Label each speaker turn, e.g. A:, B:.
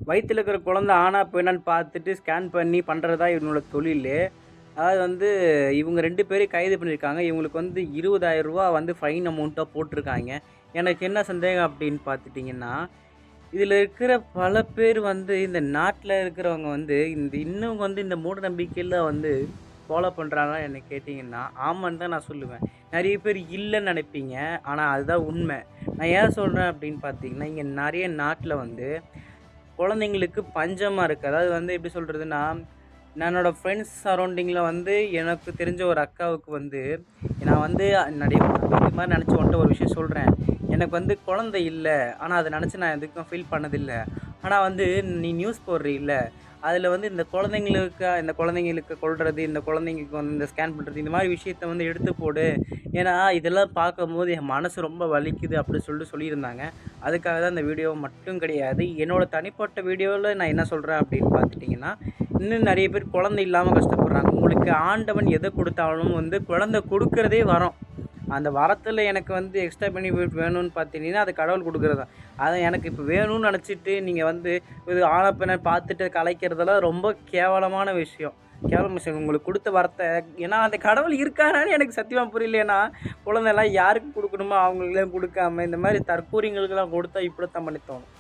A: வயித்துல இருக்கிற குழந்தை ஆணா, பெண்ணான்னு பார்த்துட்டு ஸ்கேன் பண்ணி பண்றது தான் இவங்களோட தொழிலு. அதாவது வந்து இவங்க 2 பேரையும் கைது பண்ணியிருக்காங்க. இவங்களுக்கு வந்து ரூ. 20,000 வந்து ஃபைன் அமௌண்ட்டா போட்டிருக்காய்ங்க. எனக்கு என்ன சந்தேகம் அப்படின்னு பார்த்துட்டீங்கன்னா, இதில இருக்கிற பல பேர் வந்து இந்த நாட்ல இருக்கிறவங்க வந்து இன்னும் வந்து இந்த மூட நம்பிக்கையில வந்து ஃபாலோ பண்றாங்களான்னு என்ன கேட்டீங்கன்னா, ஆமான்னு தான் நான் சொல்லுவேன். நெறைய பேர் இல்லன்னு நெனைப்பீங்க. ஆனா அதுதான் உண்மை. நான் ஏன் சொல்றேன் அப்படின்னு பார்த்தீங்கன்னா, இங்க நெறைய நாட்ல வந்து குழந்தைங்களுக்கு பஞ்சமா இருக்கு. அதாவது வந்து எப்படி சொல்றதுன்னா, என்னோட ஃப்ரெண்ட்ஸ் சரவுண்டிங்கில வந்து எனக்கு தெரிஞ்ச ஒரு அக்காவுக்கு வந்து நான் வந்து நெறைய இது மாரி நெனச்சு உன்ட்ட ஒரு விஷயம் சொல்றேன். எனக்கு வந்து குழந்தை இல்ல. ஆனா அத நெனச்சு நான் எதுக்கும் ஃபீல் பண்ணதில்ல. ஆனா வந்து நீ நியூஸ் போடுறீல்ல, அதில வந்து இந்த குழந்தைங்களுக்கு கொல்றது, இந்த குழந்தைங்களுக்கு வந்து இந்த ஸ்கேன் பண்றது, இந்த மாரி விஷயத்த வந்து எடுத்து போடு. ஏன்னா, இதெல்லாம் பார்க்கும்போது என் மனசு ரொம்ப வலிக்குது அப்படி சொல்லிட்டு சொல்லியிருந்தாங்க. அதுக்காக தான் இந்த வீடியோ மட்டும் கிடையாது. என்னோட தனிப்பட்ட வீடியோல நான் என்ன சொல்றேன் அப்படின்னு பார்த்துட்டீங்கன்னா, இன்னும் நெறைய பேர் குழந்தை இல்லாம கஷ்டப்படுறாங்க. உங்களுக்கு ஆண்டவன் எத குடுத்தாலும் வந்து குழந்தை குடுக்கிறதே வரம். அந்த வரத்துல எனக்கு வந்து எக்ஸ்ட்ரா பெனிஃபிட் வேணும்னு பார்த்தீங்கன்னா, அது கடவுள் குடுக்குறது தான். அத எனக்கு இப்ப வேணும்னு நெனச்சுட்டு நீங்க வந்து இது ஆணா, பெண்ணா பார்த்துட்டு கலாய்க்கிறதெல்லாம் ரொம்ப கேவலமான விஷயம். கேவலமான விஷயம். உங்களுக்கு குடுத்த வரத்த ஏன்னா அந்த கடவுள் இருக்காரான்னு எனக்கு சத்தியமா புரியல. ஏன்னா, குழந்தைலாம் யாருக்கு குடுக்கணுமோ அவங்களுக்கெல்லாம் குடுக்காம, இந்த மாரி தற்கூரிங்களுக்கெல்லாம் குடுத்தா இப்படித்தான் பண்ணி தோணும்.